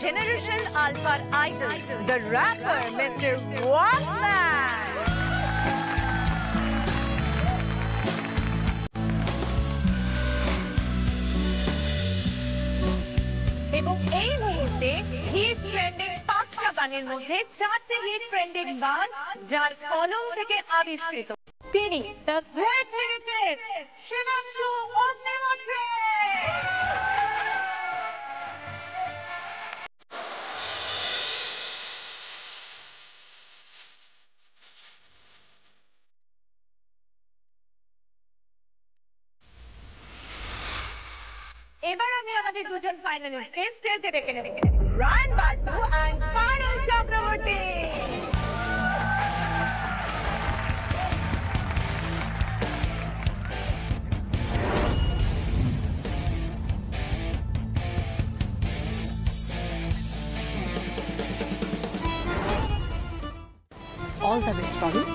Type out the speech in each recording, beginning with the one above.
Generation Alpha idol, the rapper, Mr. Walkman. এবং এই মুহূর্তে হিট ট্রেন্ডিং 5টা গানের মধ্যে 4টে হিট ট্রেন্ডিং গান যার কলম থেকে আবিষ্কৃত। তিনি the great limited Shivanshu Agnihotri. এবার আমি আমাদের দুজন ফাইনালিস্টকে স্টেজে ডেকে নেব, Ryan Basu and Parul Chakraborty. All the best, Parul.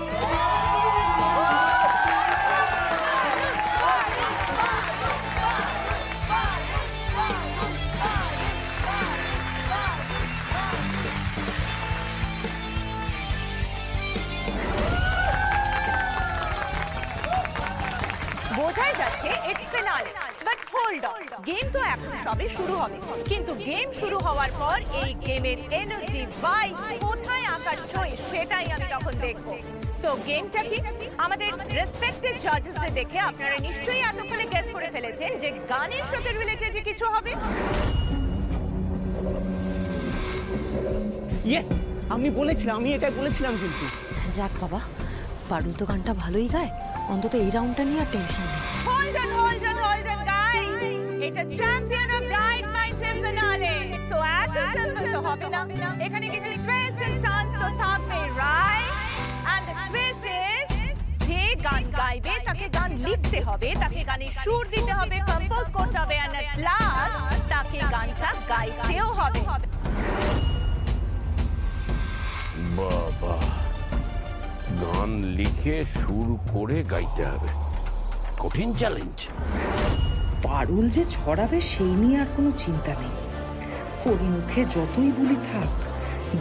বোঝাই যাচ্ছে it's finale, but hold on, game তো এখন সবে শুরু হবে, কিন্তু গেম শুরু হওয়ার পর এই গেমের এনার্জি ভাইব কোথায় আকার ছোঁয় সেটাই আমি তখন দেখব। সো গেমটা কি? আমাদের রেসপেক্টেড জাজেসদের দেখে আপনারা নিশ্চয়ই এতক্ষণে গেস করে ফেলেছেন যে গানের সাথে রিলেটেড কিছু হবে। ইয়েস, আমি এটাই বলেছিলাম। কিন্তু যাক বাবা, পারুল তো গানটা ভালোই গায়, অন্তত এই রাউন্ডটা নিয়ে আর টেনশন নেই। হোল্ড অন গাইস, এটা চ্যাম্পিয়ন অফ ব্রাইট মাইন্ডসের ফিনালে। সো এত সিম্পল তো হবে না, এখানে কিছু টুইস্ট এন্ড চান্স তো থাকবে, right? And the twist is, যে গান গাইবে তাকে গান লিখতে হবে, তাকে গানের সুর দিতে হবে, কম্পোজ করতে হবে, এন্ড এট লাস্ট তাকে গানটা গাইতেও হবে। বাবা, গান লিখে সুর করে গাইতে হবে, কঠিন চ্যালেঞ্জ। পারুল যে ছড়াবে সেই নিয়ে আর কোনো চিন্তা নেই। করি মুখে যতই বলি থাক,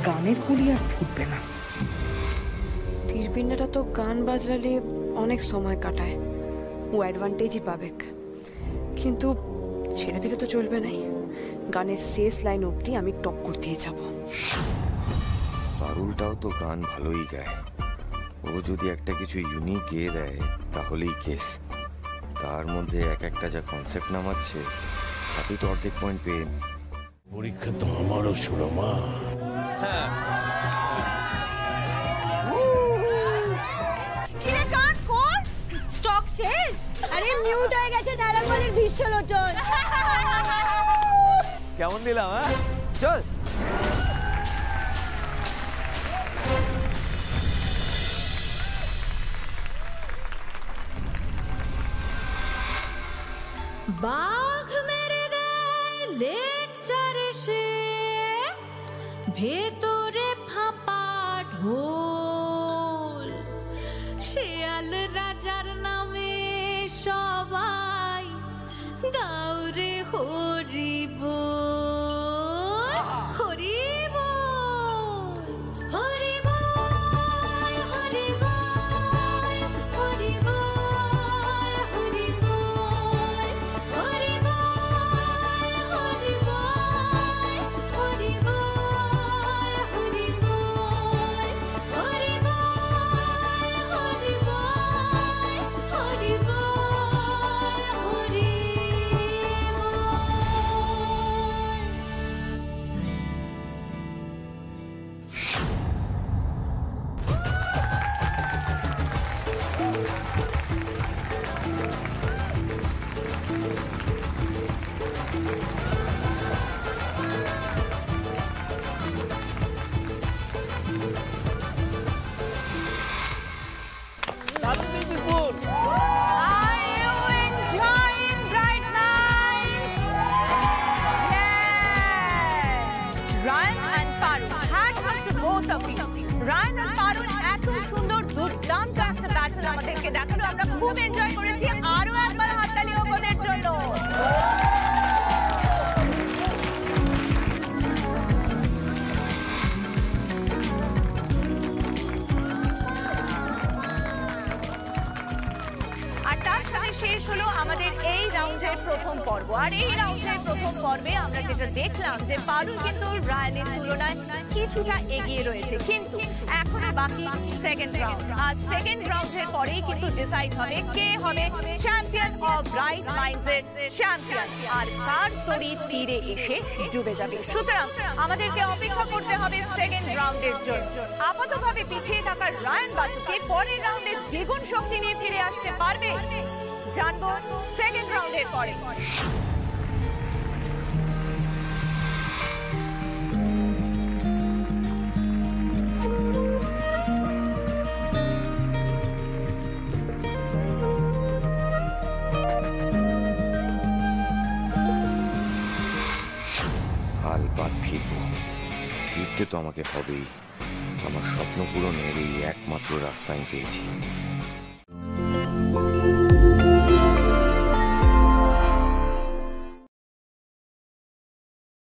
গানের কলি আর ফুটবে না। তীরপিন্ডাটা তো গান বাজলালে অনেক সময় কাটায়, ও অ্যাডভান্টেজই পাবে, কিন্তু ছেড়ে দিলে তো চলবে নাই। গানের শেষ লাইন অবধি আমি টক্কর দিয়ে যাব। পারুলটাও তো গান ভালোই গায়, ও যদি একটা কিছু ইউনিক গেয়ে দেয় তাহলেই কেস। তার মধ্যে এক একটা যা কনসেপ্ট নামাচ্ছে তাতেই তো অর্ধেক পয়েন্ট পেয়ে। পরীক্ষা তো আমারও শুরু মা। স্টক শেষ? আরে মিউট হয়ে গেছে নারায়ণবাড়ির বিশ্বলোচন। কেমন দিলাম? চল বাঘ মেরে দেয় লেকচার এসে, ভেতরে ফাঁপা ঢোল, শেয়াল রাজার নামে সবাই দাউরে হরিব হরিব হরিব হরিব হরিব হরিব হরিব হরিব হরিব হরিব হরিব হরিব হরিব রায়ান আর পারুল এত সুন্দর দুর্দান্ত একটা ব্যাটল আমাদেরকে দেখালো, আমরা খুব এনজয় করেছি। আরো একবার হাততালি ওদের জন্য। আর এই রাউন্ডের প্রথম পর্বে আমরা যেটা দেখলাম যে পারুল কিন্তু রায়ানের তুলনায় কিছুটা এগিয়ে রয়েছে, কিন্তু এখনো বাকি সেকেন্ড রাউন্ড। আর সেকেন্ড রাউন্ডের পরেই কিন্তু ডিসাইড হবে কে হবে চ্যাম্পিয়ন অফ ব্রাইট মাইন্ডস এর চ্যাম্পিয়ন, আর কার স্টোরি তীরে এসে ডুবে যাবে। সুতরাং আমাদেরকে অপেক্ষা করতে হবে সেকেন্ড রাউন্ডের জন্য। আপাতভাবে পিছিয়ে থাকা রায়ান বাসুকে পরের রাউন্ডে দ্বিগুণ শক্তি নিয়ে ফিরে আসতে পারবে জানবো সেকেন্ড রাউন্ডের পরে। আলবাত ফিরতে তো আমাকে হবেই। আমার স্বপ্ন পূরণের এই একমাত্র রাস্তা আমি পেয়েছি।